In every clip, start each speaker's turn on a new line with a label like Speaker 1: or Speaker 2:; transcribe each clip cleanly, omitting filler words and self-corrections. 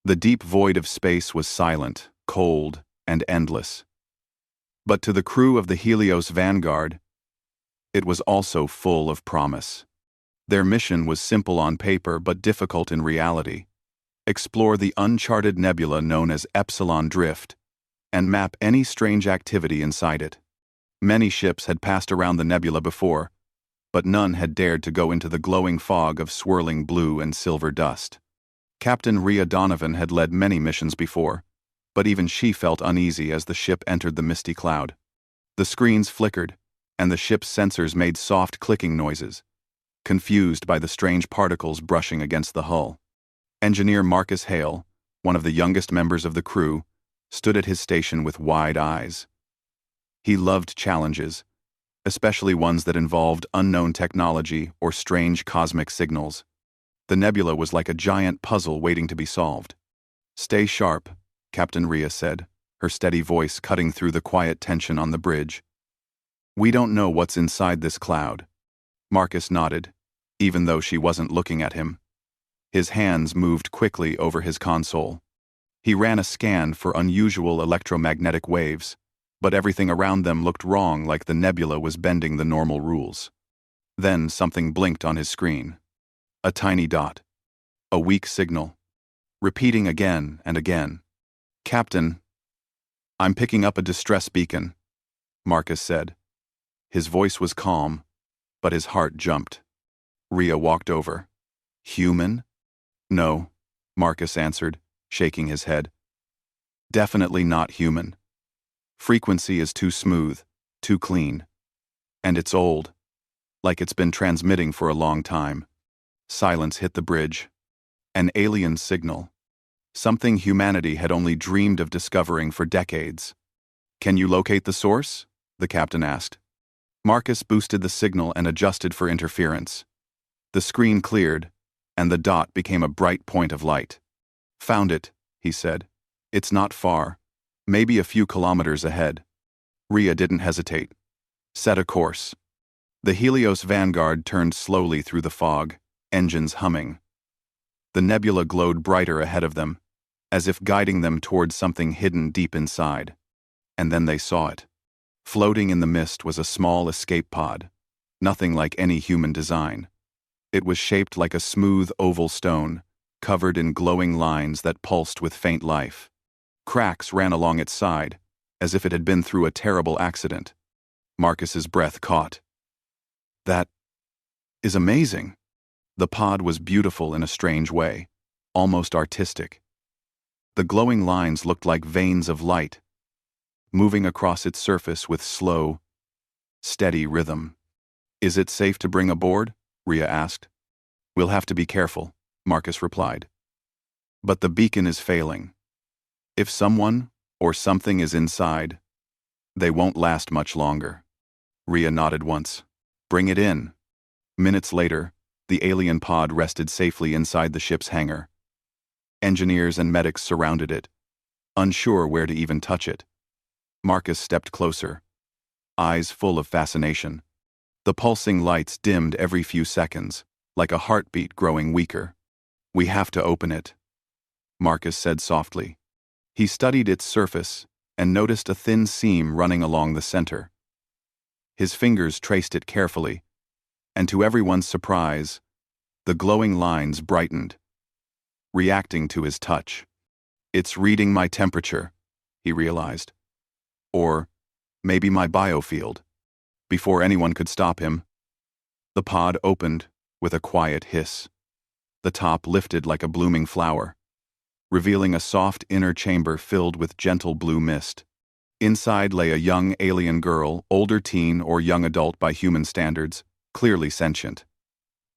Speaker 1: The deep void of space was silent, cold, and endless. But to the crew of the Helios Vanguard, it was also full of promise. Their mission was simple on paper but difficult in reality. Explore the uncharted nebula known as Epsilon Drift, and map any strange activity inside it. Many ships had passed around the nebula before, but none had dared to go into the glowing fog of swirling blue and silver dust. Captain Rhea Donovan had led many missions before, but even she felt uneasy as the ship entered the misty cloud. The screens flickered, and the ship's sensors made soft clicking noises, confused by the strange particles brushing against the hull. Engineer Marcus Hale, one of the youngest members of the crew, stood at his station with wide eyes. He loved challenges, especially ones that involved unknown technology or strange cosmic signals. The nebula was like a giant puzzle waiting to be solved. "Stay sharp," Captain Rhea said, her steady voice cutting through the quiet tension on the bridge. "We don't know what's inside this cloud." Marcus nodded, even though she wasn't looking at him. His hands moved quickly over his console. He ran a scan for unusual electromagnetic waves, but everything around them looked wrong, like the nebula was bending the normal rules. Then something blinked on his screen. A tiny dot. A weak signal. Repeating again and again. "Captain, I'm picking up a distress beacon," Marcus said. His voice was calm, but his heart jumped. Rhea walked over. "Human?" "No," Marcus answered, shaking his head. "Definitely not human. Frequency is too smooth, too clean. And it's old, like it's been transmitting for a long time." Silence hit the bridge. An alien signal. Something humanity had only dreamed of discovering for decades. "Can you locate the source?" the captain asked. Marcus boosted the signal and adjusted for interference. The screen cleared, and the dot became a bright point of light. "Found it," he said. "It's not far. Maybe a few kilometers ahead." Rhea didn't hesitate. "Set a course." The Helios Vanguard turned slowly through the fog, engines humming. The nebula glowed brighter ahead of them, as if guiding them towards something hidden deep inside. And then they saw it. Floating in the mist was a small escape pod, nothing like any human design. It was shaped like a smooth oval stone, covered in glowing lines that pulsed with faint life. Cracks ran along its side, as if it had been through a terrible accident. Marcus's breath caught. "That is amazing." The pod was beautiful in a strange way, almost artistic. The glowing lines looked like veins of light, moving across its surface with slow, steady rhythm. "Is it safe to bring aboard?" Rhea asked. "We'll have to be careful," Marcus replied. "But the beacon is failing. If someone or something is inside, they won't last much longer." Rhea nodded once. "Bring it in." Minutes later, the alien pod rested safely inside the ship's hangar. Engineers and medics surrounded it, unsure where to even touch it. Marcus stepped closer, eyes full of fascination. The pulsing lights dimmed every few seconds, like a heartbeat growing weaker. "We have to open it," Marcus said softly. He studied its surface and noticed a thin seam running along the center. His fingers traced it carefully, and to everyone's surprise, the glowing lines brightened, reacting to his touch. "It's reading my temperature," he realized. Or maybe my biofield. Before anyone could stop him, the pod opened with a quiet hiss. The top lifted like a blooming flower, revealing a soft inner chamber filled with gentle blue mist. Inside lay a young alien girl, older teen or young adult by human standards, clearly sentient.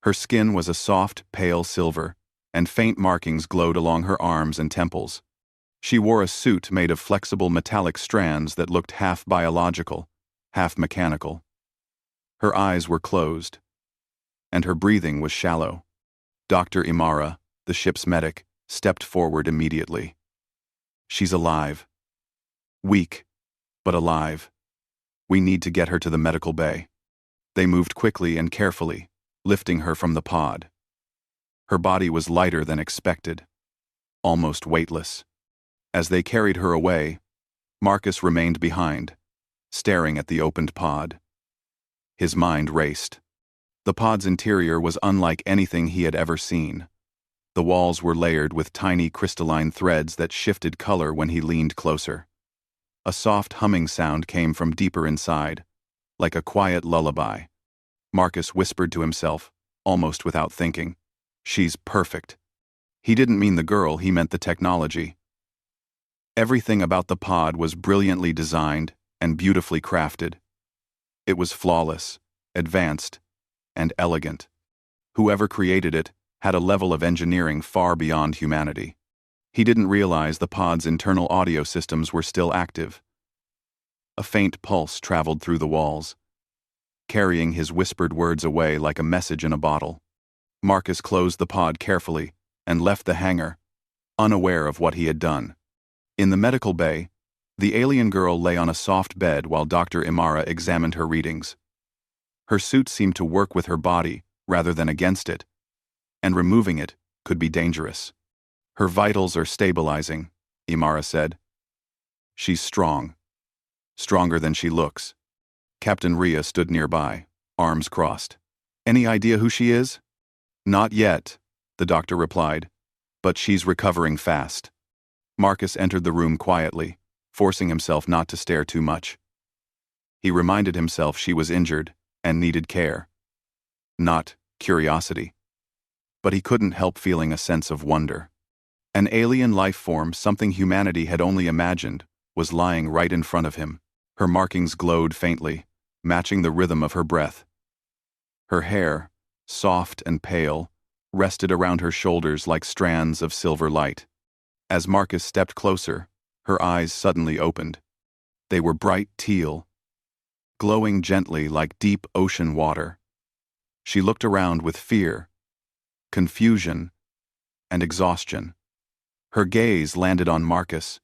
Speaker 1: Her skin was a soft, pale silver, and faint markings glowed along her arms and temples. She wore a suit made of flexible metallic strands that looked half biological, half mechanical. Her eyes were closed, and her breathing was shallow. Dr. Imara, the ship's medic, stepped forward immediately. "She's alive. Weak, but alive. We need to get her to the medical bay." They moved quickly and carefully, lifting her from the pod. Her body was lighter than expected, almost weightless. As they carried her away, Marcus remained behind, staring at the opened pod. His mind raced. The pod's interior was unlike anything he had ever seen. The walls were layered with tiny crystalline threads that shifted color when he leaned closer. A soft humming sound came from deeper inside, like a quiet lullaby. Marcus whispered to himself, almost without thinking, "She's perfect." He didn't mean the girl, he meant the technology. Everything about the pod was brilliantly designed and beautifully crafted. It was flawless, advanced, and elegant. Whoever created it had a level of engineering far beyond humanity. He didn't realize the pod's internal audio systems were still active. A faint pulse traveled through the walls, carrying his whispered words away like a message in a bottle. Marcus closed the pod carefully and left the hangar, unaware of what he had done. In the medical bay, the alien girl lay on a soft bed while Dr. Imara examined her readings. Her suit seemed to work with her body rather than against it, and removing it could be dangerous. "Her vitals are stabilizing," Imara said. "She's strong. Stronger than she looks." Captain Rhea stood nearby, arms crossed. "Any idea who she is?" "Not yet," the doctor replied, "but she's recovering fast." Marcus entered the room quietly, forcing himself not to stare too much. He reminded himself she was injured and needed care, not curiosity. But he couldn't help feeling a sense of wonder. An alien life form, something humanity had only imagined, was lying right in front of him. Her markings glowed faintly, matching the rhythm of her breath. Her hair, soft and pale, rested around her shoulders like strands of silver light. As Marcus stepped closer, her eyes suddenly opened. They were bright teal, glowing gently like deep ocean water. She looked around with fear, confusion, and exhaustion. Her gaze landed on Marcus.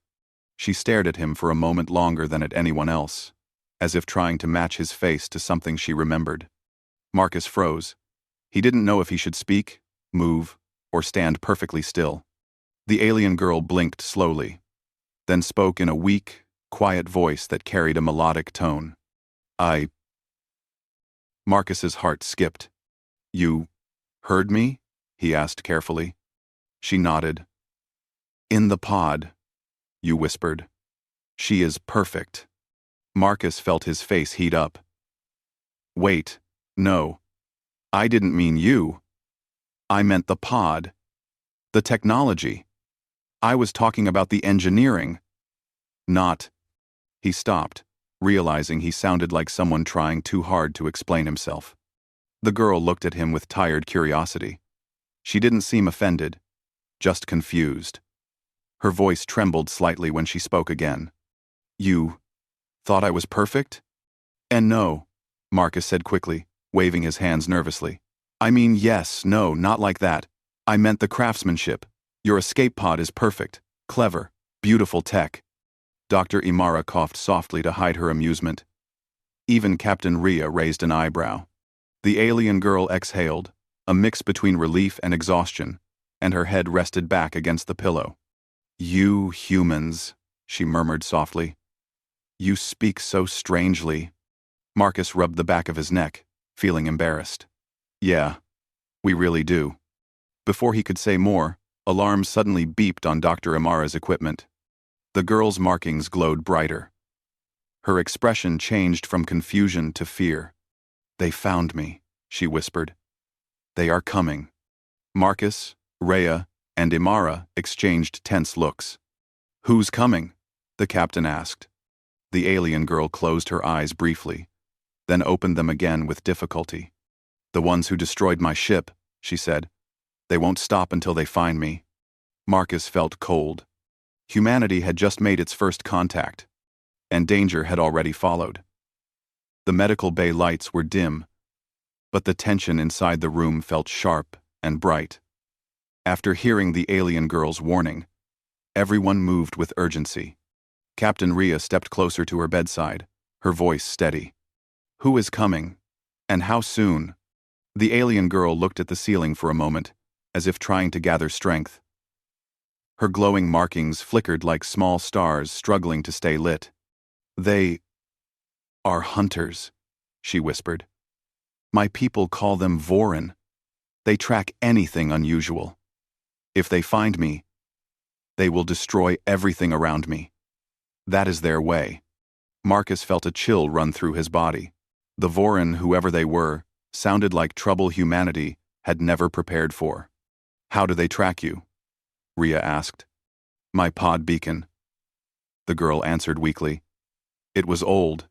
Speaker 1: She stared at him for a moment longer than at anyone else, as if trying to match his face to something she remembered. Marcus froze. He didn't know if he should speak, move, or stand perfectly still. The alien girl blinked slowly, then spoke in a weak, quiet voice that carried a melodic tone. Marcus's heart skipped. "You heard me?" he asked carefully. She nodded. "In the pod," you whispered. "She is perfect." Marcus felt his face heat up. "Wait, no. I didn't mean you. I meant the pod. The technology. I was talking about the engineering. Not..." He stopped, realizing he sounded like someone trying too hard to explain himself. The girl looked at him with tired curiosity. She didn't seem offended, just confused. Her voice trembled slightly when she spoke again. "You thought I was perfect?" "And no," Marcus said quickly, waving his hands nervously. "I mean yes, no, not like that. I meant the craftsmanship. Your escape pod is perfect, clever, beautiful tech." Dr. Imara coughed softly to hide her amusement. Even Captain Rhea raised an eyebrow. The alien girl exhaled, a mix between relief and exhaustion, and her head rested back against the pillow. "You humans," she murmured softly. "You speak so strangely." Marcus rubbed the back of his neck, feeling embarrassed. "Yeah, we really do." Before he could say more, alarms suddenly beeped on Dr. Imara's equipment. The girl's markings glowed brighter. Her expression changed from confusion to fear. "They found me," she whispered. "They are coming." Marcus, Rhea, and Imara exchanged tense looks. "Who's coming?" the captain asked. The alien girl closed her eyes briefly, then opened them again with difficulty. "The ones who destroyed my ship," she said. "They won't stop until they find me." Marcus felt cold. Humanity had just made its first contact, and danger had already followed. The medical bay lights were dim, but the tension inside the room felt sharp and bright. After hearing the alien girl's warning, everyone moved with urgency. Captain Rhea stepped closer to her bedside, her voice steady. "Who is coming? And how soon?" The alien girl looked at the ceiling for a moment, as if trying to gather strength. Her glowing markings flickered like small stars struggling to stay lit. "They are hunters," she whispered. "My people call them Voron. They track anything unusual. If they find me, they will destroy everything around me. That is their way." Marcus felt a chill run through his body. The Voron, whoever they were, sounded like trouble humanity had never prepared for. "How do they track you?" Rhea asked. "My pod beacon," the girl answered weakly. "It was old,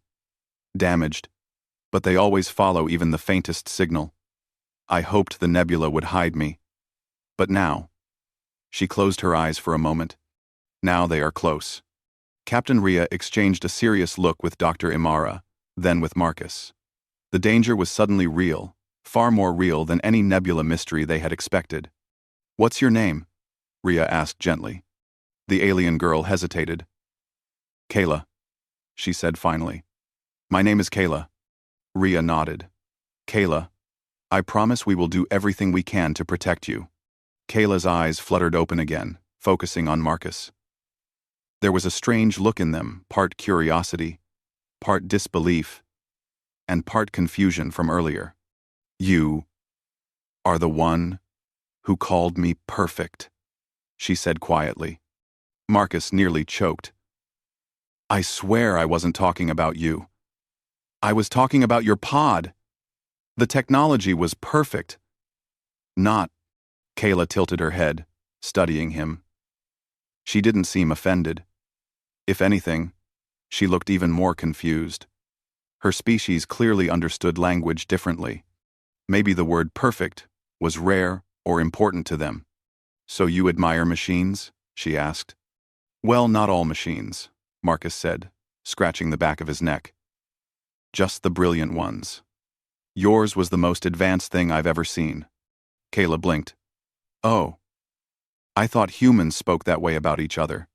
Speaker 1: damaged, but they always follow even the faintest signal. I hoped the nebula would hide me. But now," she closed her eyes for a moment, "now they are close." Captain Rhea exchanged a serious look with Dr. Imara, then with Marcus. The danger was suddenly real, far more real than any nebula mystery they had expected. "What's your name?" Rhea asked gently. The alien girl hesitated. "Kayla," she said finally. "My name is Kayla." Rhea nodded. "Kayla, I promise we will do everything we can to protect you." Kayla's eyes fluttered open again, focusing on Marcus. There was a strange look in them, part curiosity, part disbelief, and part confusion from earlier. "You are the one who called me perfect," she said quietly. Marcus nearly choked. "I swear I wasn't talking about you. I was talking about your pod. The technology was perfect. Not..." Kayla tilted her head, studying him. She didn't seem offended. If anything, she looked even more confused. Her species clearly understood language differently. Maybe the word perfect was rare or important to them. "So you admire machines?" she asked. "Well, not all machines," Marcus said, scratching the back of his neck. "Just the brilliant ones. Yours was the most advanced thing I've ever seen." Kayla blinked. "Oh. I thought humans spoke that way about each other."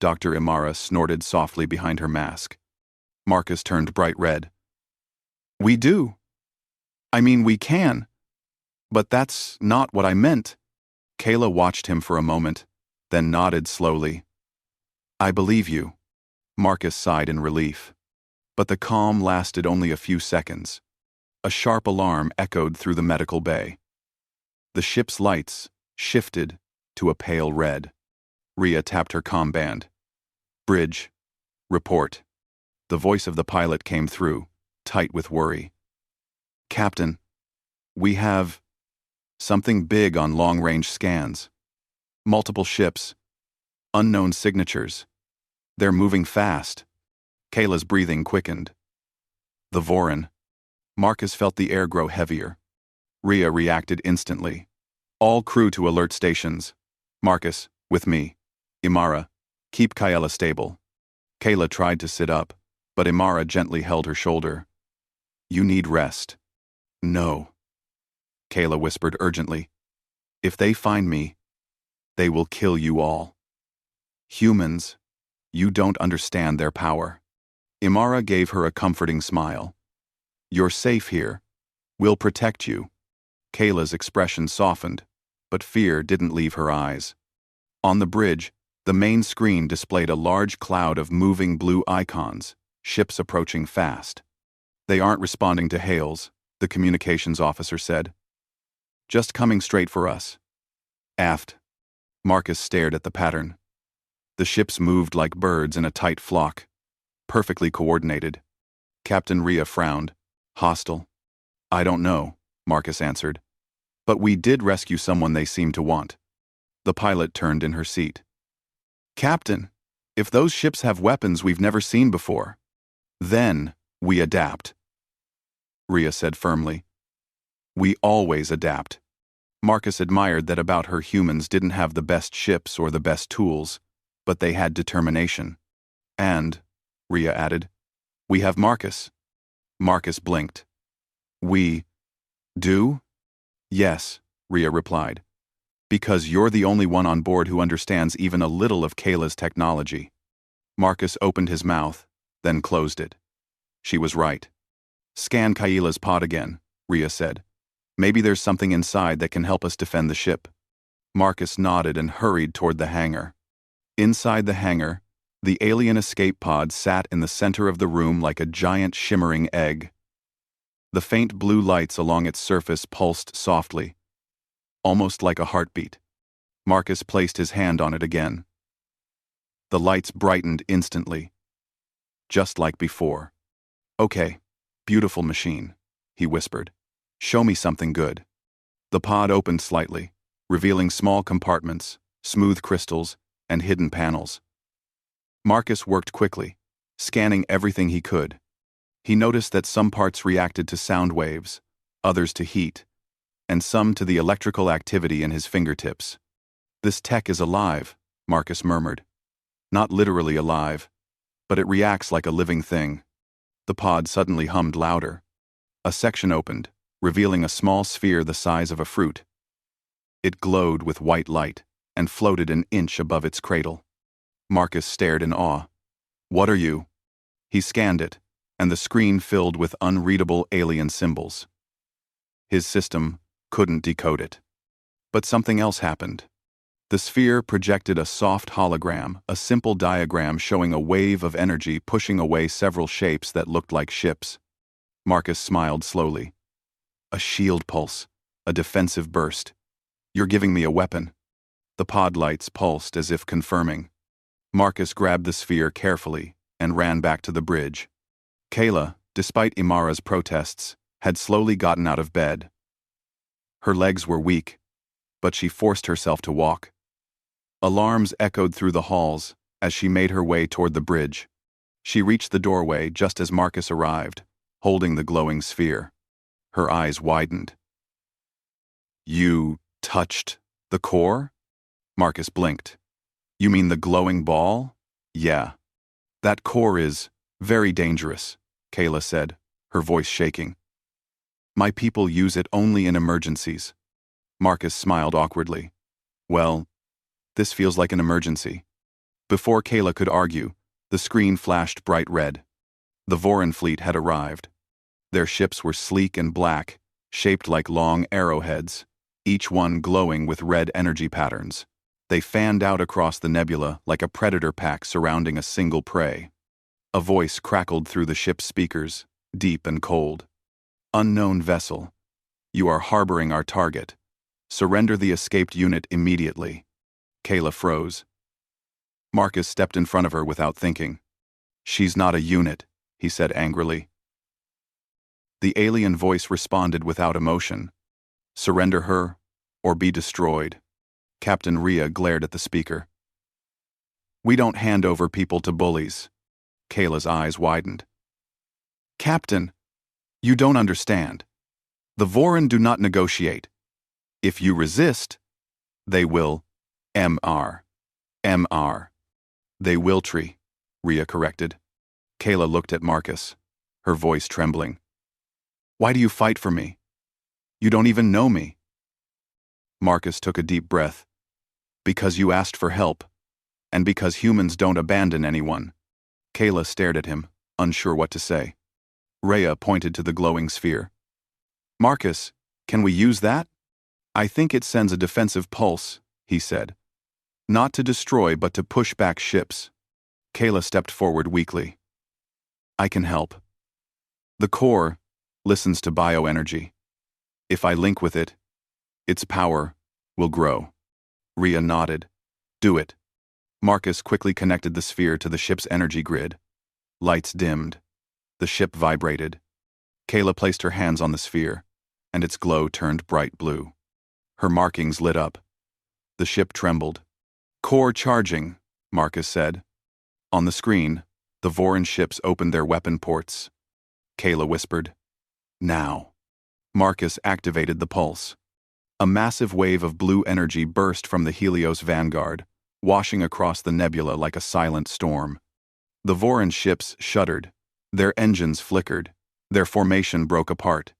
Speaker 1: Dr. Imara snorted softly behind her mask. Marcus turned bright red. "We do. I mean, we can. But that's not what I meant." Kayla watched him for a moment, then nodded slowly. "I believe you." Marcus sighed in relief. But the calm lasted only a few seconds. A sharp alarm echoed through the medical bay. The ship's lights shifted to a pale red. Rhea tapped her comm band. "Bridge. Report." The voice of the pilot came through, tight with worry. "Captain, we have something big on long-range scans. Multiple ships. Unknown signatures. They're moving fast." Kayla's breathing quickened. "The Voron." Marcus felt the air grow heavier. Rhea reacted instantly. "All crew to alert stations. Marcus, with me. Imara, keep Kayla stable." Kayla tried to sit up, but Imara gently held her shoulder. "You need rest." "No," Kayla whispered urgently. "If they find me, they will kill you all. Humans, you don't understand their power." Imara gave her a comforting smile. "You're safe here. We'll protect you." Kayla's expression softened, but fear didn't leave her eyes. On the bridge, the main screen displayed a large cloud of moving blue icons, ships approaching fast. "They aren't responding to hails," the communications officer said. "Just coming straight for us." Aft. Marcus stared at the pattern. The ships moved like birds in a tight flock, perfectly coordinated. Captain Rhea frowned. "Hostile?" "I don't know," Marcus answered. "But we did rescue someone they seem to want." The pilot turned in her seat. "Captain, if those ships have weapons we've never seen before, then we adapt," Rhea said firmly. "We always adapt." Marcus admired that about her humans didn't have the best ships or the best tools, but they had determination. "And," Rhea added, "we have Marcus." Marcus blinked. "We do?" "Yes," Rhea replied. "Because you're the only one on board who understands even a little of Kayla's technology." Marcus opened his mouth, then closed it. She was right. "Scan Kayla's pod again," Rhea said. "Maybe there's something inside that can help us defend the ship." Marcus nodded and hurried toward the hangar. Inside the hangar, the alien escape pod sat in the center of the room like a giant shimmering egg. The faint blue lights along its surface pulsed softly, almost like a heartbeat. Marcus placed his hand on it again. The lights brightened instantly, just like before. "Okay, beautiful machine," he whispered. "Show me something good." The pod opened slightly, revealing small compartments, smooth crystals, and hidden panels. Marcus worked quickly, scanning everything he could. He noticed that some parts reacted to sound waves, others to heat, and some to the electrical activity in his fingertips. "This tech is alive," Marcus murmured. "Not literally alive, but it reacts like a living thing." The pod suddenly hummed louder. A section opened, revealing a small sphere the size of a fruit. It glowed with white light and floated an inch above its cradle. Marcus stared in awe. "What are you?" He scanned it, and the screen filled with unreadable alien symbols. His system couldn't decode it. But something else happened. The sphere projected a soft hologram, a simple diagram showing a wave of energy pushing away several shapes that looked like ships. Marcus smiled slowly. "A shield pulse, a defensive burst. You're giving me a weapon." The pod lights pulsed as if confirming. Marcus grabbed the sphere carefully and ran back to the bridge. Kayla, despite Imara's protests, had slowly gotten out of bed. Her legs were weak, but she forced herself to walk. Alarms echoed through the halls as she made her way toward the bridge. She reached the doorway just as Marcus arrived, holding the glowing sphere. Her eyes widened. "You touched the core?" Marcus blinked. "You mean the glowing ball?" "Yeah. That core is very dangerous," Kayla said, her voice shaking. "My people use it only in emergencies." Marcus smiled awkwardly. "Well, this feels like an emergency." Before Kayla could argue, the screen flashed bright red. The Voron fleet had arrived. Their ships were sleek and black, shaped like long arrowheads, each one glowing with red energy patterns. They fanned out across the nebula like a predator pack surrounding a single prey. A voice crackled through the ship's speakers, deep and cold. "Unknown vessel. You are harboring our target. Surrender the escaped unit immediately." Kayla froze. Marcus stepped in front of her without thinking. "She's not a unit," he said angrily. The alien voice responded without emotion. "Surrender her, or be destroyed." Captain Rhea glared at the speaker. "We don't hand over people to bullies." Kayla's eyes widened. "Captain, you don't understand. The Voron do not negotiate. If you resist, they will MR. They will tree," Rhea corrected. Kayla looked at Marcus, her voice trembling. "Why do you fight for me? You don't even know me." Marcus took a deep breath. "Because you asked for help, and because humans don't abandon anyone." Kayla stared at him, unsure what to say. Rhea pointed to the glowing sphere. "Marcus, can we use that?" "I think it sends a defensive pulse," he said. "Not to destroy, but to push back ships." Kayla stepped forward weakly. "I can help. The core listens to bioenergy. If I link with it, its power will grow." Rhea nodded. "Do it." Marcus quickly connected the sphere to the ship's energy grid. Lights dimmed. The ship vibrated. Kayla placed her hands on the sphere, and its glow turned bright blue. Her markings lit up. The ship trembled. "Core charging," Marcus said. On the screen, the Voron ships opened their weapon ports. Kayla whispered, "Now." Marcus activated the pulse. A massive wave of blue energy burst from the Helios vanguard, washing across the nebula like a silent storm. The Voron ships shuddered. Their engines flickered. Their formation broke apart.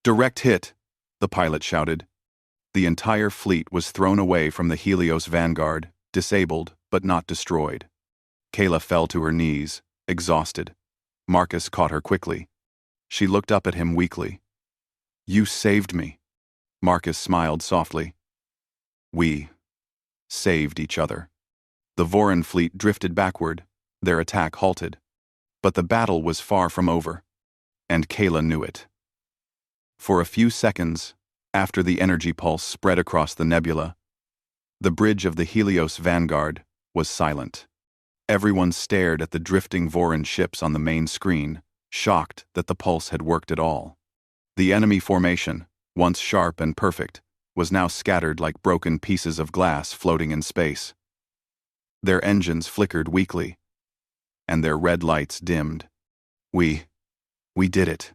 Speaker 1: "Direct hit," the pilot shouted. The entire fleet was thrown away from the Helios vanguard, disabled but not destroyed. Kayla fell to her knees, exhausted. Marcus caught her quickly. She looked up at him weakly. "You saved me." Marcus smiled softly. We saved each other. The Voron fleet drifted backward, their attack halted. But the battle was far from over, and Kayla knew it. For a few seconds, after the energy pulse spread across the nebula, the bridge of the Helios Vanguard was silent. Everyone stared at the drifting Voron ships on the main screen, shocked that the pulse had worked at all. The enemy formation, once sharp and perfect, was now scattered like broken pieces of glass floating in space. Their engines flickered weakly, and their red lights dimmed. We did it,"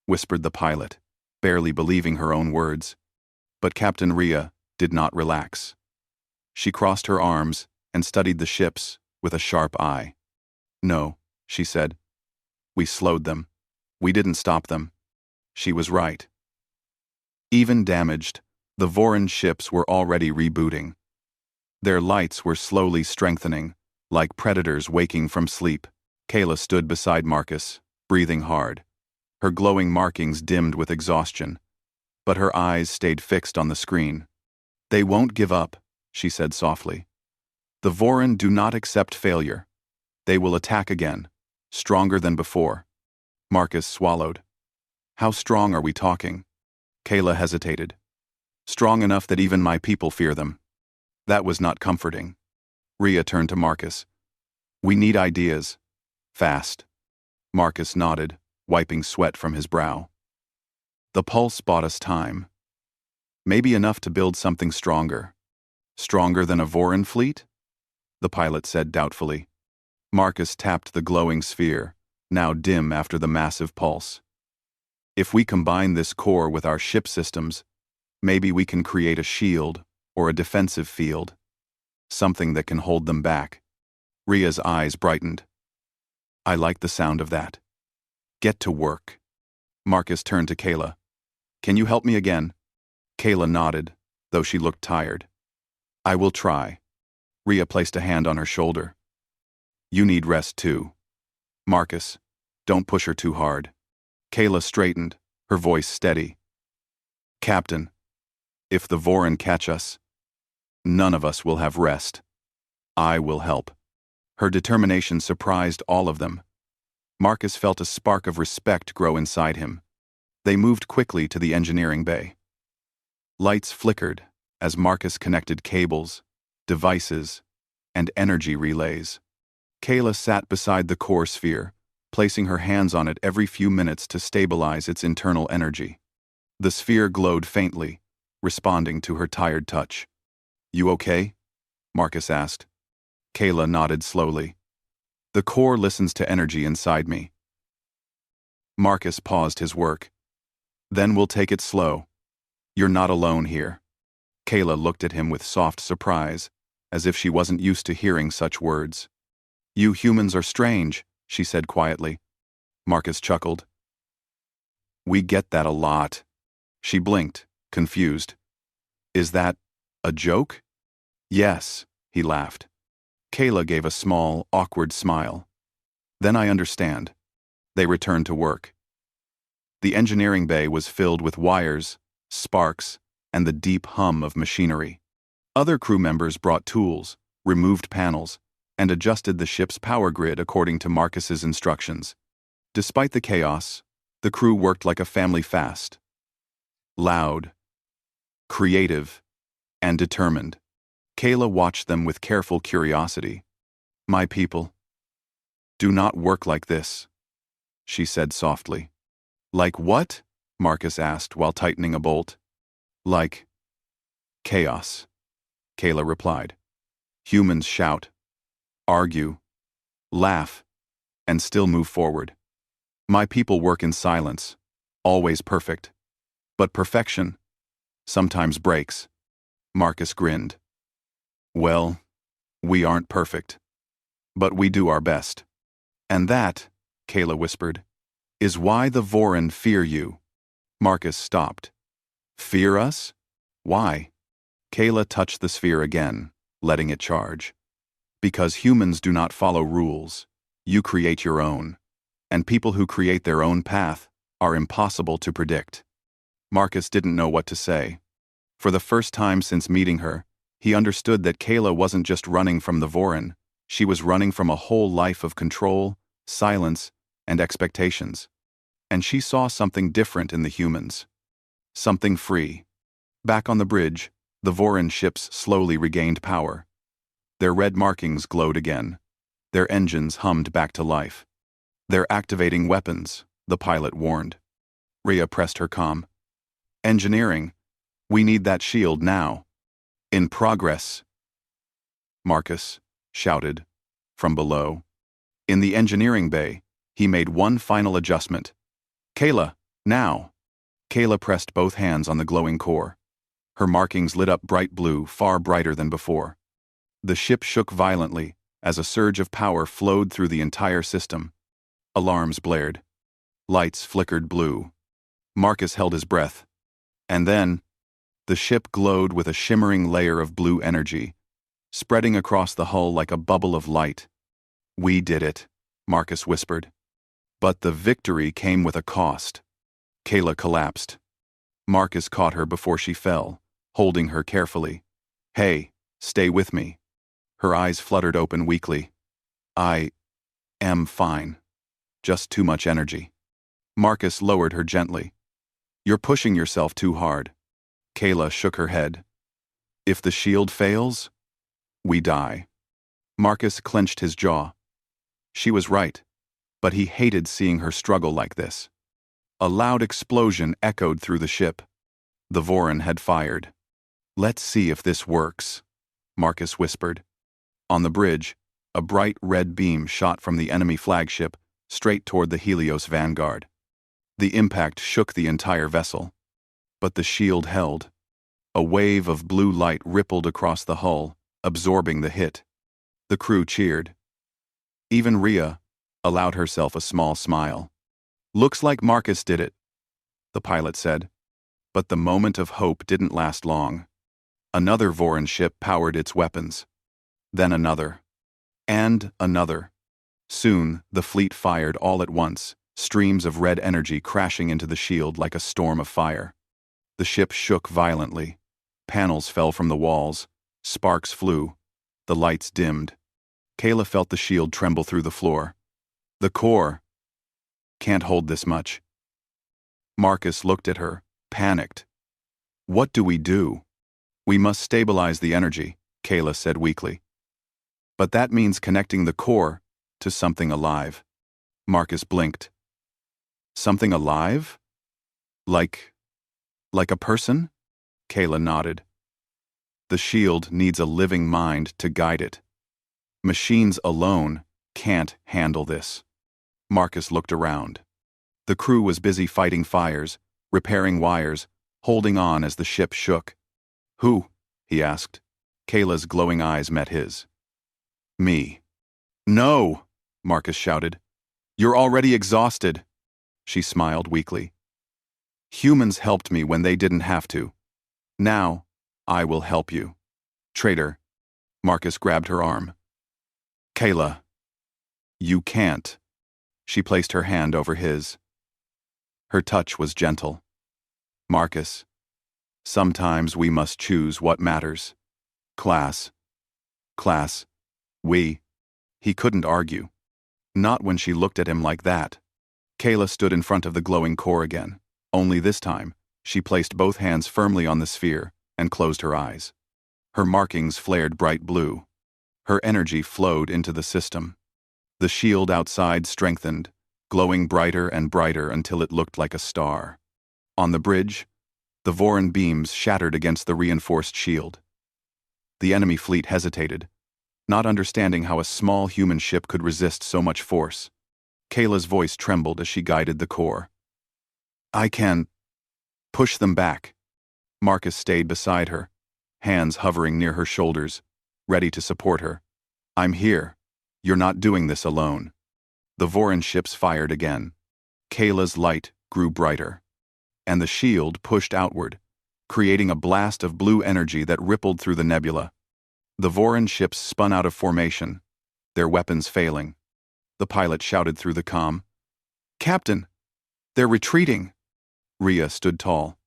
Speaker 1: whispered the pilot, barely believing her own words. But Captain Rhea did not relax. She crossed her arms and studied the ships with a sharp eye. "No," she said. "We slowed them. We didn't stop them." She was right. Even damaged, the Voron ships were already rebooting. Their lights were slowly strengthening, like predators waking from sleep. Kayla stood beside Marcus, breathing hard. Her glowing markings dimmed with exhaustion, but her eyes stayed fixed on the screen. "They won't give up," she said softly. "The Voron do not accept failure. They will attack again, stronger than before." Marcus swallowed. "How strong are we talking?" Kayla hesitated. "Strong enough that even my people fear them." That was not comforting. Rhea turned to Marcus. "We need ideas. Fast." Marcus nodded, wiping sweat from his brow. "The pulse bought us time. Maybe enough to build something stronger." "Stronger than a Voron fleet?" the pilot said doubtfully. Marcus tapped the glowing sphere, now dim after the massive pulse. "If we combine this core with our ship systems, maybe we can create a shield or a defensive field. Something that can hold them back." Rhea's eyes brightened. "I like the sound of that. Get to work." Marcus turned to Kayla. "Can you help me again?" Kayla nodded, though she looked tired. "I will try." Rhea placed a hand on her shoulder. "You need rest too. Marcus, don't push her too hard." Kayla straightened, her voice steady. "Captain, if the Voron catch us, none of us will have rest. I will help." Her determination surprised all of them. Marcus felt a spark of respect grow inside him. They moved quickly to the engineering bay. Lights flickered as Marcus connected cables, devices, and energy relays. Kayla sat beside the core sphere, placing her hands on it every few minutes to stabilize its internal energy. The sphere glowed faintly, responding to her tired touch. "You okay?" Marcus asked. Kayla nodded slowly. "The core listens to energy inside me." Marcus paused his work. "Then we'll take it slow. You're not alone here." Kayla looked at him with soft surprise, as if she wasn't used to hearing such words. "You humans are strange," she said quietly. Marcus chuckled. "We get that a lot." She blinked, confused. "Is that a joke?" "Yes," he laughed. Kayla gave a small, awkward smile. "Then I understand." They returned to work. The engineering bay was filled with wires, sparks, and the deep hum of machinery. Other crew members brought tools, removed panels, and adjusted the ship's power grid according to Marcus's instructions. Despite the chaos, the crew worked like a family fast. Loud, creative, and determined. Kayla watched them with careful curiosity. "My people, do not work like this," she said softly. "Like what?" Marcus asked while tightening a bolt. "Like chaos," Kayla replied. "Humans shout, argue, laugh, and still move forward. My people work in silence, always perfect. But perfection sometimes breaks." Marcus grinned. "Well, we aren't perfect. But we do our best. And that," Kayla whispered, "is why the Voron fear you." Marcus stopped. "Fear us? Why?" Kayla touched the sphere again, letting it charge. "Because humans do not follow rules. You create your own. And people who create their own path are impossible to predict." Marcus didn't know what to say. For the first time since meeting her, He understood that Kayla wasn't just running from the Voron, she was running from a whole life of control, silence, and expectations. And she saw something different in the humans. Something free. Back on the bridge, the Voron ships slowly regained power. Their red markings glowed again. Their engines hummed back to life. "They're activating weapons," the pilot warned. Rhea pressed her comm. "Engineering. We need that shield now." "In progress," Marcus shouted from below. In the engineering bay, he made one final adjustment. "Kayla, now." Kayla pressed both hands on the glowing core. Her markings lit up bright blue, far brighter than before. The ship shook violently as a surge of power flowed through the entire system. Alarms blared. Lights flickered blue. Marcus held his breath. And then, the ship glowed with a shimmering layer of blue energy, spreading across the hull like a bubble of light. "We did it," Marcus whispered. But the victory came with a cost. Kayla collapsed. Marcus caught her before she fell, holding her carefully. "Hey, stay with me." Her eyes fluttered open weakly. "I am fine. Just too much energy." Marcus lowered her gently. "You're pushing yourself too hard." Kayla shook her head. "If the shield fails, we die." Marcus clenched his jaw. She was right, but he hated seeing her struggle like this. A loud explosion echoed through the ship. The Voron had fired. "Let's see if this works," Marcus whispered. On the bridge, a bright red beam shot from the enemy flagship straight toward the Helios vanguard. The impact shook the entire vessel. But the shield held. A wave of blue light rippled across the hull, absorbing the hit. The crew cheered. Even Rhea allowed herself a small smile. "Looks like Marcus did it," the pilot said. But the moment of hope didn't last long. Another Voron ship powered its weapons. Then another. And another. Soon, the fleet fired all at once, streams of red energy crashing into the shield like a storm of fire. The ship shook violently. Panels fell from the walls. Sparks flew. The lights dimmed. Kayla felt the shield tremble through the floor. "The core can't hold this much." Marcus looked at her, panicked. "What do we do?" "We must stabilize the energy," Kayla said weakly. "But that means connecting the core to something alive." Marcus blinked. "Something alive? Like a person?" Kayla nodded. "The shield needs a living mind to guide it. Machines alone can't handle this." Marcus looked around. The crew was busy fighting fires, repairing wires, holding on as the ship shook. "Who?" he asked. Kayla's glowing eyes met his. "Me." "No!" Marcus shouted. "You're already exhausted." She smiled weakly. "Humans helped me when they didn't have to. Now, I will help you." "Traitor." Marcus grabbed her arm. "Kayla, you can't." She placed her hand over his. Her touch was gentle. "Marcus, sometimes we must choose what matters. Class, we." He couldn't argue. Not when she looked at him like that. Kayla stood in front of the glowing core again. Only this time, she placed both hands firmly on the sphere and closed her eyes. Her markings flared bright blue. Her energy flowed into the system. The shield outside strengthened, glowing brighter and brighter until it looked like a star. On the bridge, the Voron beams shattered against the reinforced shield. The enemy fleet hesitated, not understanding how a small human ship could resist so much force. Kayla's voice trembled as she guided the core. "I can push them back." Marcus stayed beside her, hands hovering near her shoulders, ready to support her. "I'm here. You're not doing this alone." The Voron ships fired again. Kayla's light grew brighter. And the shield pushed outward, creating a blast of blue energy that rippled through the nebula. The Voron ships spun out of formation, their weapons failing. The pilot shouted through the comm. "Captain, they're retreating." Rhea stood tall.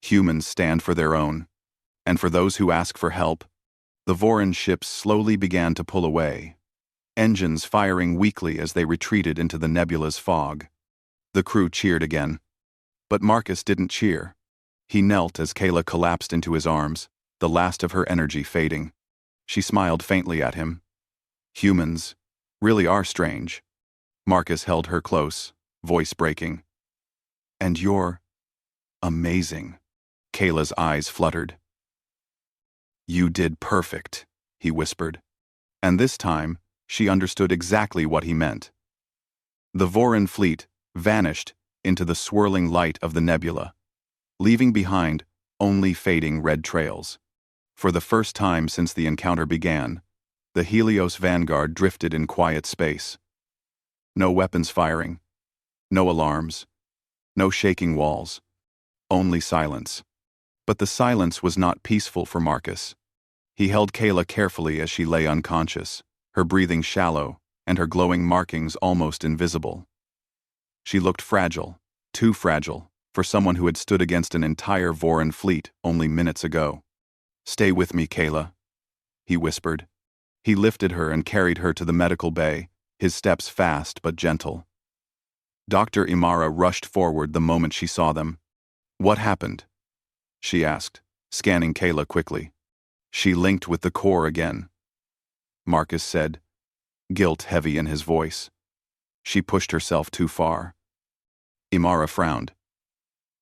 Speaker 1: "Humans stand for their own. And for those who ask for help, the Voron ships slowly began to pull away, engines firing weakly as they retreated into the nebula's fog. The crew cheered again. But Marcus didn't cheer. He knelt as Kayla collapsed into his arms, the last of her energy fading. She smiled faintly at him. Humans really are strange. Marcus held her close, voice breaking. And you're amazing. Kayla's eyes fluttered. You did perfect, he whispered. And this time, she understood exactly what he meant. The Voron fleet vanished into the swirling light of the nebula, leaving behind only fading red trails. For the first time since the encounter began, the Helios vanguard drifted in quiet space. No weapons firing, no alarms, no shaking walls, only silence. But the silence was not peaceful for Marcus. He held Kayla carefully as she lay unconscious, her breathing shallow and her glowing markings almost invisible. She looked fragile, too fragile, for someone who had stood against an entire Voron fleet only minutes ago. Stay with me, Kayla, he whispered. He lifted her and carried her to the medical bay, his steps fast but gentle. Dr. Imara rushed forward the moment she saw them. What happened? She asked, scanning Kayla quickly. She linked with the core again, Marcus said, guilt heavy in his voice. She pushed herself too far. Imara frowned.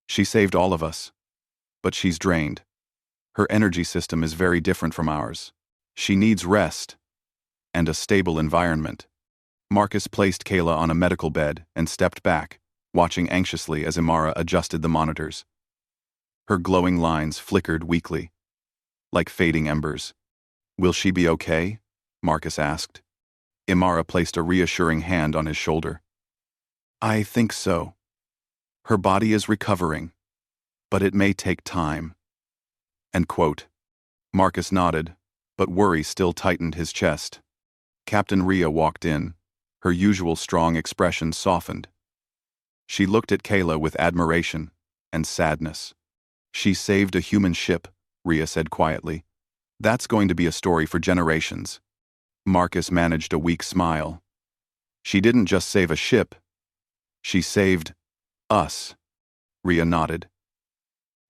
Speaker 1: She saved all of us, but she's drained. Her energy system is very different from ours. She needs rest and a stable environment. Marcus placed Kayla on a medical bed and stepped back, watching anxiously as Imara adjusted the monitors. Her glowing lines flickered weakly, like fading embers. Will she be okay? Marcus asked. Imara placed a reassuring hand on his shoulder. I think so. Her body is recovering, but it may take time. End quote. Marcus nodded, but worry still tightened his chest. Captain Rhea walked in, her usual strong expression softened. She looked at Kayla with admiration and sadness. She saved a human ship, Rhea said quietly. That's going to be a story for generations. Marcus managed a weak smile. She didn't just save a ship. She saved us. Rhea nodded.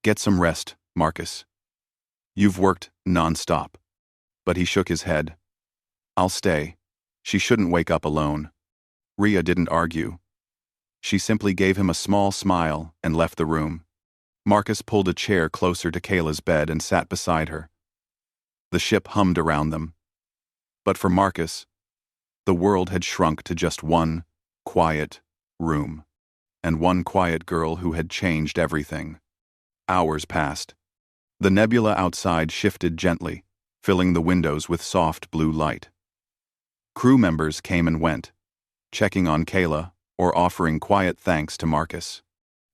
Speaker 1: Get some rest, Marcus. You've worked non-stop. But he shook his head. I'll stay. She shouldn't wake up alone. Rhea didn't argue. She simply gave him a small smile and left the room. Marcus pulled a chair closer to Kayla's bed and sat beside her. The ship hummed around them. But for Marcus, the world had shrunk to just one quiet room, and one quiet girl who had changed everything. Hours passed. The nebula outside shifted gently, filling the windows with soft blue light. Crew members came and went, checking on Kayla or offering quiet thanks to Marcus.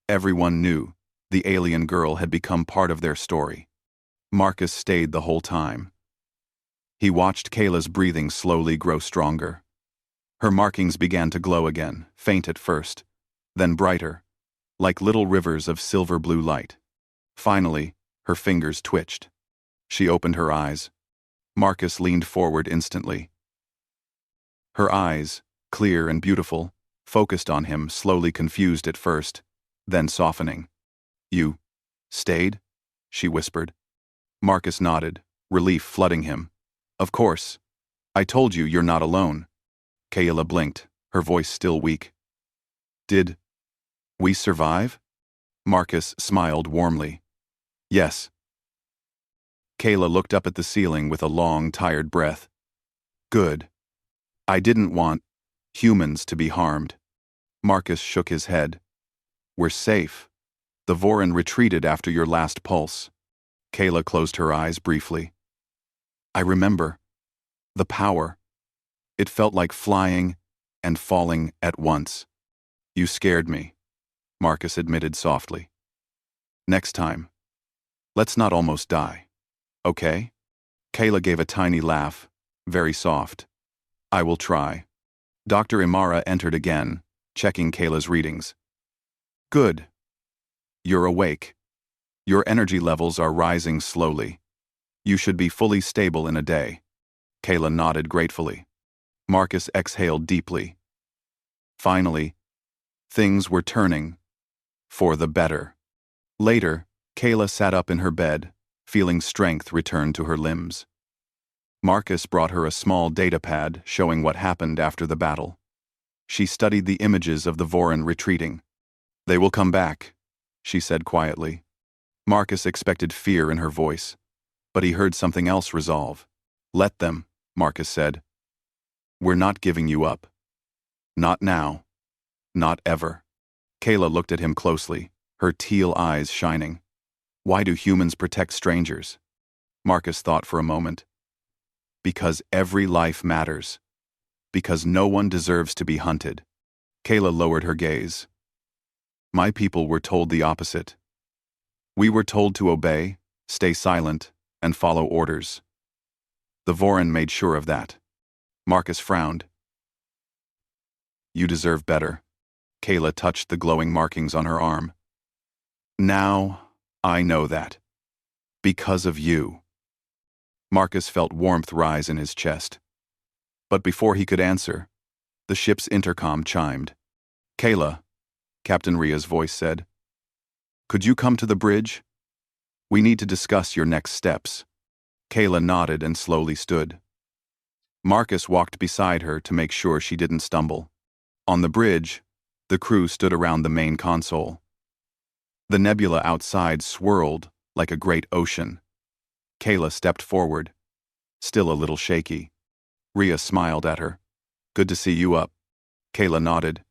Speaker 1: Everyone knew the alien girl had become part of their story. Marcus stayed the whole time. He watched Kayla's breathing slowly grow stronger. Her markings began to glow again, faint at first, then brighter, like little rivers of silver-blue light. Finally, her fingers twitched. She opened her eyes. Marcus leaned forward instantly. Her eyes, clear and beautiful, focused on him, slowly confused at first, then softening. You stayed? She whispered. Marcus nodded, relief flooding him. Of course. I told you you're not alone. Kayla blinked, her voice still weak. Did we survive? Marcus smiled warmly. Yes. Kayla looked up at the ceiling with a long, tired breath. Good. I didn't want humans to be harmed. Marcus shook his head. We're safe. The Voron retreated after your last pulse. Kayla closed her eyes briefly. I remember. The power. It felt like flying and falling at once. You scared me, Marcus admitted softly. Next time, let's not almost die. Okay? Kayla gave a tiny laugh, very soft. I will try. Dr. Imara entered again, checking Kayla's readings. Good. You're awake. Your energy levels are rising slowly. You should be fully stable in a day. Kayla nodded gratefully. Marcus exhaled deeply. Finally, things were turning for the better. Later, Kayla sat up in her bed, feeling strength return to her limbs. Marcus brought her a small datapad showing what happened after the battle. She studied the images of the Voron retreating. "They will come back," she said quietly. Marcus expected fear in her voice, but he heard something else resolve. "Let them," Marcus said. "We're not giving you up. Not now. Not ever." Kayla looked at him closely, her teal eyes shining. "Why do humans protect strangers?" Marcus thought for a moment. "Because every life matters. Because no one deserves to be hunted." Kayla lowered her gaze. "My people were told the opposite. We were told to obey, stay silent, and follow orders. The Voron made sure of that." Marcus frowned. "You deserve better." Kayla touched the glowing markings on her arm. "Now, I know that. Because of you." Marcus felt warmth rise in his chest. But before he could answer, the ship's intercom chimed. "Kayla," Captain Ria's voice said, "could you come to the bridge? We need to discuss your next steps." Kayla nodded and slowly stood. Marcus walked beside her to make sure she didn't stumble. On the bridge, the crew stood around the main console. The nebula outside swirled like a great ocean. Kayla stepped forward, still a little shaky. Ria smiled at her. "Good to see you up." Kayla nodded.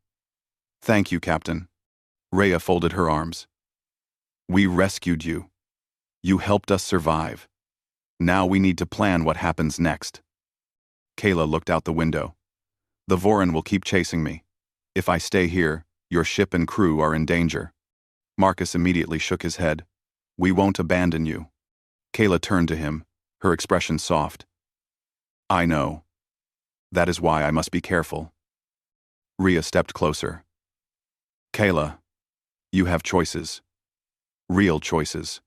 Speaker 1: "Thank you, Captain." Rhea folded her arms. "We rescued you. You helped us survive. Now we need to plan what happens next." Kayla looked out the window. "The Voron will keep chasing me. If I stay here, your ship and crew are in danger." Marcus immediately shook his head. "We won't abandon you." Kayla turned to him, her expression soft. "I know. That is why I must be careful." Ria stepped closer. "Kayla, you have choices. Real choices.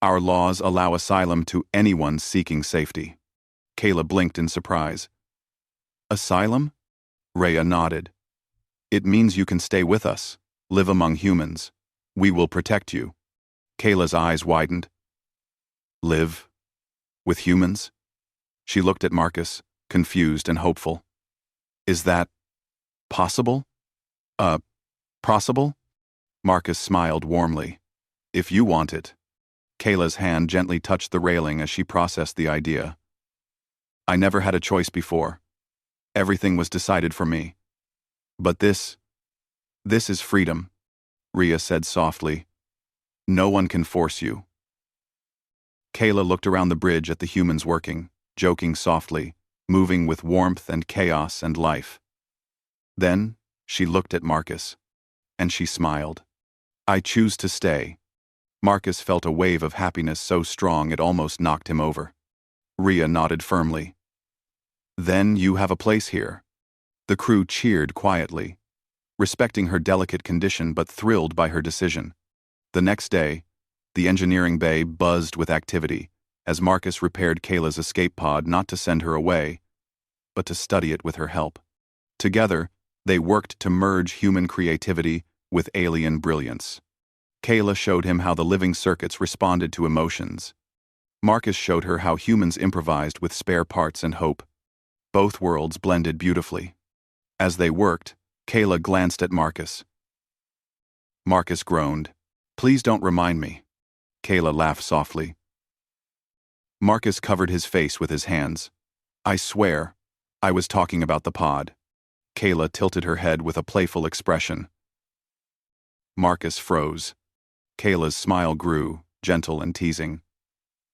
Speaker 1: Our laws allow asylum to anyone seeking safety." Kayla blinked in surprise. "Asylum?" Rhea nodded. "It means you can stay with us, live among humans. We will protect you." Kayla's eyes widened. "Live? With humans?" She looked at Marcus, confused and hopeful. "Is that possible?" Possible?" Marcus smiled warmly. "If you want it." Kayla's hand gently touched the railing as she processed the idea. "I never had a choice before. Everything was decided for me. But this is freedom," Ria said softly. "No one can force you." Kayla looked around the bridge at the humans working, joking softly, moving with warmth and chaos and life. Then she looked at Marcus, and she smiled. "I choose to stay." Marcus felt a wave of happiness so strong it almost knocked him over. Ria nodded firmly. "Then you have a place here." The crew cheered quietly, respecting her delicate condition but thrilled by her decision. The next day, the engineering bay buzzed with activity as Marcus repaired Kayla's escape pod not to send her away, but to study it with her help. Together, they worked to merge human creativity with alien brilliance. Kayla showed him how the living circuits responded to emotions. Marcus showed her how humans improvised with spare parts and hope. Both worlds blended beautifully. As they worked, Kayla glanced at Marcus. Marcus groaned. "Please don't remind me." Kayla laughed softly. Marcus covered his face with his hands. "I swear, I was talking about the pod." Kayla tilted her head with a playful expression. Marcus froze. Kayla's smile grew, gentle and teasing.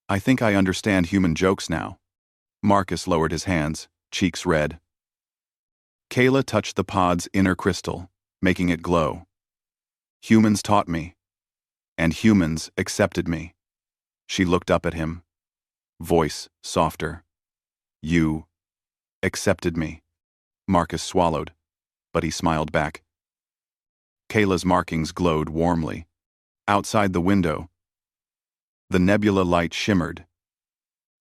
Speaker 1: "I think I understand human jokes now." Marcus lowered his hands, cheeks red. Kayla touched the pod's inner crystal, making it glow. "Humans taught me, and humans accepted me." She looked up at him, voice softer. "You accepted me." Marcus swallowed, but he smiled back. Kayla's markings glowed warmly. Outside the window, the nebula light shimmered.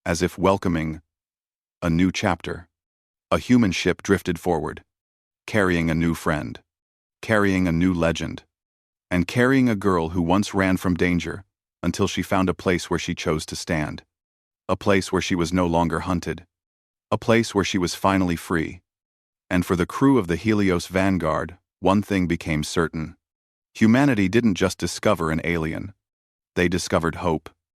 Speaker 1: as if welcoming a new chapter. A human ship drifted forward, carrying a new friend, carrying a new legend, and carrying a girl who once ran from danger until she found a place where she chose to stand. A place where she was no longer hunted. A place where she was finally free. And for the crew of the Helios Vanguard, one thing became certain. Humanity didn't just discover an alien. They discovered hope.